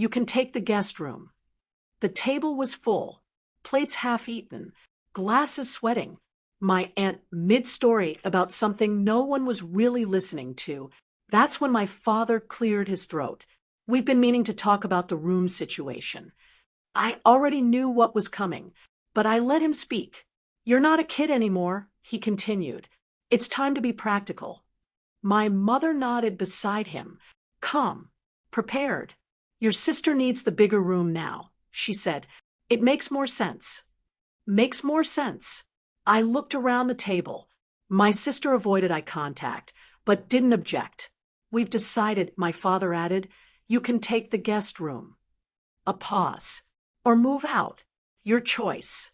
You can take the guest room. The table was full, plates half-eaten, glasses sweating. My aunt mid-story about something no one was really listening to. That's when my father cleared his throat. We've been meaning to talk about the room situation. I already knew what was coming, but I let him speak. You're not a kid anymore, he continued. It's time to be practical. My mother nodded beside him, calm, prepared. Your sister needs the bigger room now, she said. It makes more sense. Makes more sense. I looked around the table. My sister avoided eye contact, but didn't object. We've decided, my father added, you can take the guest room. A pause. Or move out. Your choice.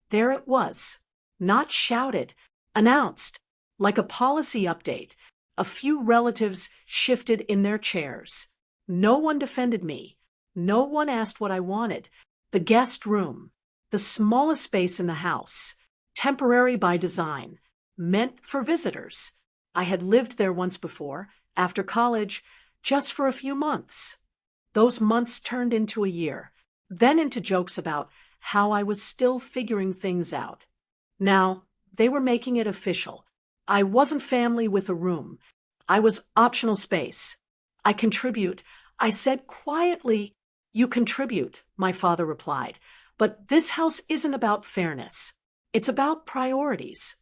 There it was. Not shouted. Announced. Like a policy update. A few relatives shifted in their chairs. No one defended me. No one asked what I wanted. The guest room. The smallest space in the house. Temporary by design. Meant for visitors. I had lived there once before, after college, just for a few months. Those months turned into a year, then into jokes about how I was still figuring things out. Now, they were making it official. I wasn't family with a room. I was optional space. I contribute. I said quietly, you contribute, my father replied. But this house isn't about fairness. It's about priorities.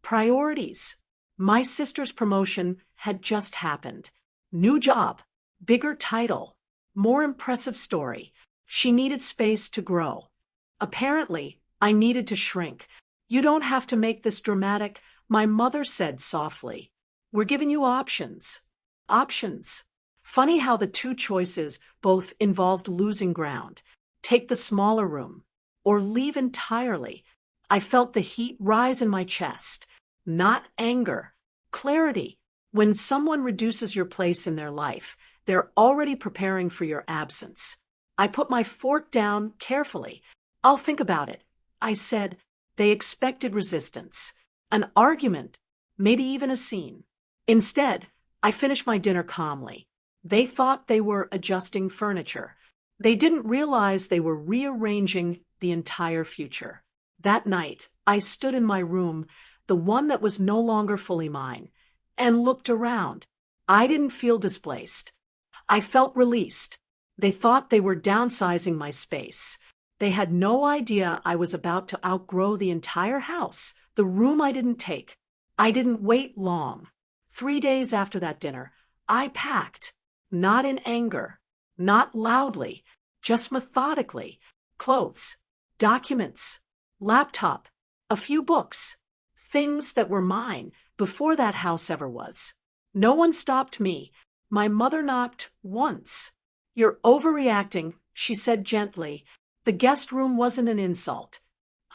Priorities. My sister's promotion had just happened. New job, bigger title, more impressive story. She needed space to grow. Apparently, I needed to shrink. You don't have to make this dramatic, my mother said softly. We're giving you options. Options. Funny how the two choices both involved losing ground. Take the smaller room, or leave entirely. I felt the heat rise in my chest. Not anger. Clarity. When someone reduces your place in their life, they're already preparing for your absence. I put my fork down carefully. I'll think about it, I said. They expected resistance. An argument. Maybe even a scene. Instead, I finished my dinner calmly. They thought they were adjusting furniture. They didn't realize they were rearranging the entire future. That night, I stood in my room, the one that was no longer fully mine, and looked around. I didn't feel displaced. I felt released. They thought they were downsizing my space. They had no idea I was about to outgrow the entire house, the room I didn't take. I didn't wait long. 3 days after that dinner, I packed. Not in anger, not loudly, just methodically. Clothes, documents, laptop, a few books, things that were mine before that house ever was. No one stopped me. My mother knocked once. You're overreacting, she said gently. The guest room wasn't an insult.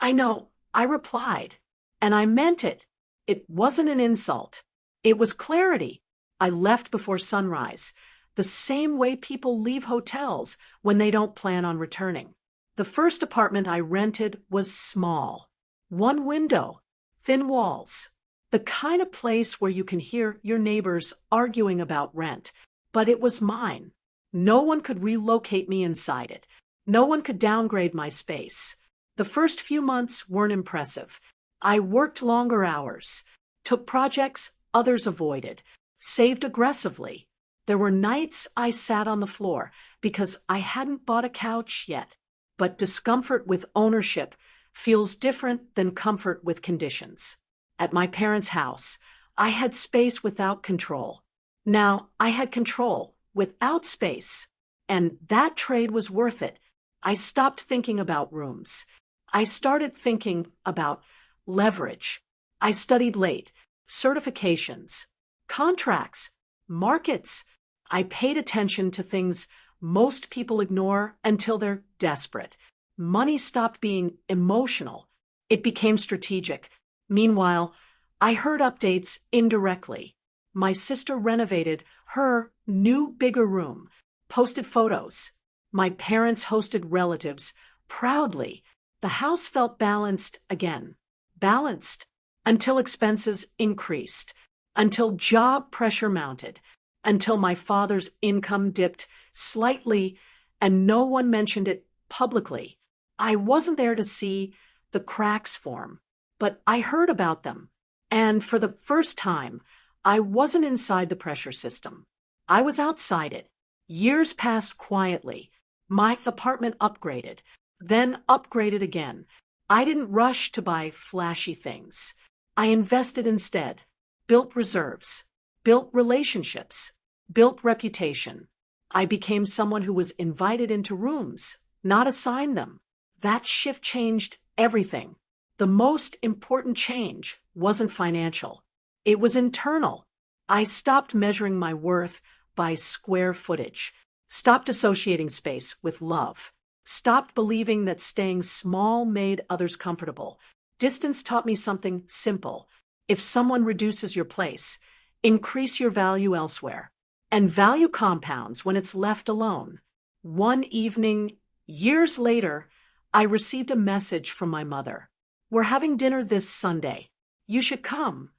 I know, I replied. And I meant it. It wasn't an insult. It was clarity. I left before sunrise, the same way people leave hotels when they don't plan on returning. The first apartment I rented was small. One window, thin walls. The kind of place where you can hear your neighbors arguing about rent. But it was mine. No one could relocate me inside it. No one could downgrade my space. The first few months weren't impressive. I worked longer hours, took projects others avoided, saved aggressively. There were nights I sat on the floor because I hadn't bought a couch yet. But discomfort with ownership feels different than comfort with conditions. At my parents' house, I had space without control. Now I had control without space. And that trade was worth it. I stopped thinking about rooms. I started thinking about leverage. I studied late, certifications, contracts, markets. I paid attention to things most people ignore until they're desperate. Money stopped being emotional. It became strategic. Meanwhile, I heard updates indirectly. My sister renovated her new, bigger room, posted photos. My parents hosted relatives proudly. The house felt balanced again. Balanced until expenses increased, until job pressure mounted, until my father's income dipped slightly, and no one mentioned it publicly. I wasn't there to see the cracks form, but I heard about them. And for the first time, I wasn't inside the pressure system. I was outside it. Years passed quietly. My apartment upgraded, then upgraded again. I didn't rush to buy flashy things. I invested instead, built reserves, built relationships, built reputation. I became someone who was invited into rooms, not assigned them. That shift changed everything. The most important change wasn't financial. It was internal. I stopped measuring my worth by square footage, stopped associating space with love, stopped believing that staying small made others comfortable. Distance taught me something simple. If someone reduces your place, increase your value elsewhere. And value compounds when it's left alone. One evening, years later, I received a message from my mother. "We're having dinner this Sunday. You should come."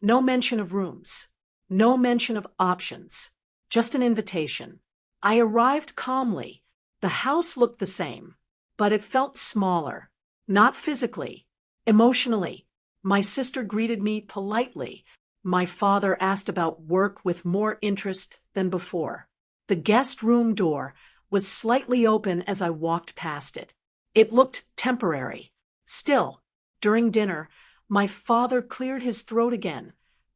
No mention of rooms. No mention of options. Just an invitation. I arrived calmly. The house looked the same, but it felt smaller. Not physically, emotionally. My sister greeted me politely. My father asked about work with more interest than before. The guest room door was slightly open as I walked past it. It looked temporary. Still, during dinner, my father cleared his throat again.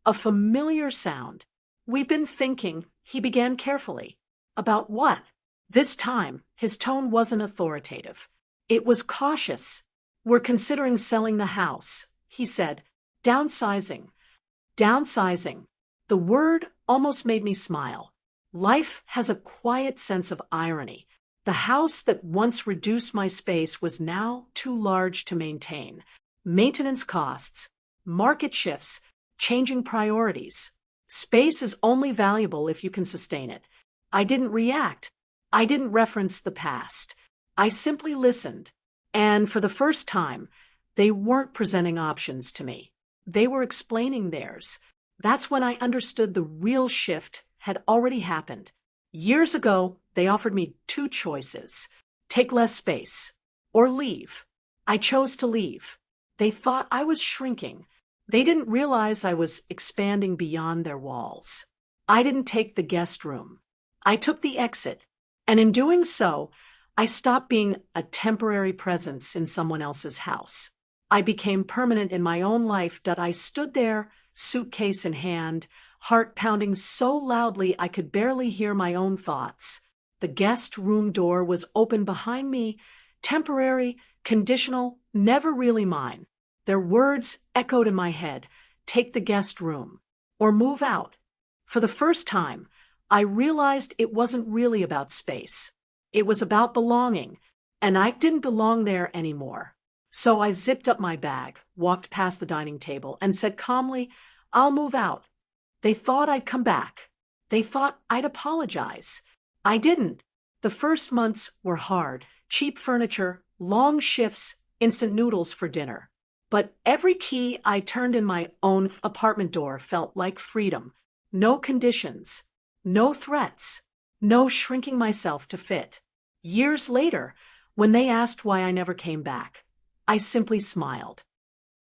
A familiar sound. "We've been thinking," he began carefully. "About what?" This time, his tone wasn't authoritative. It was cautious. "We're considering selling the house," he said. "Downsizing." Downsizing. The word almost made me smile. Life has a quiet sense of irony. The house that once reduced my space was now too large to maintain. Maintenance costs, market shifts, changing priorities. Space is only valuable if you can sustain it. I didn't react. I didn't reference the past. I simply listened. And for the first time, they weren't presenting options to me. They were explaining theirs. That's when I understood the real shift had already happened. Years ago, they offered me two choices: take less space or leave. I chose to leave. They thought I was shrinking. They didn't realize I was expanding beyond their walls. I didn't take the guest room. I took the exit. And in doing so, I stopped being a temporary presence in someone else's house. I became permanent in my own life that I stood there, suitcase in hand, heart pounding so loudly I could barely hear my own thoughts. The guest room door was open behind me, temporary, conditional, never really mine. Their words echoed in my head: take the guest room, or move out. For the first time, I realized it wasn't really about space. It was about belonging, and I didn't belong there anymore. So I zipped up my bag, walked past the dining table, and said calmly, "I'll move out." They thought I'd come back. They thought I'd apologize. I didn't. The first months were hard. Cheap furniture, long shifts, instant noodles for dinner. But every key I turned in my own apartment door felt like freedom. No conditions, no threats, no shrinking myself to fit. Years later, when they asked why I never came back, I simply smiled.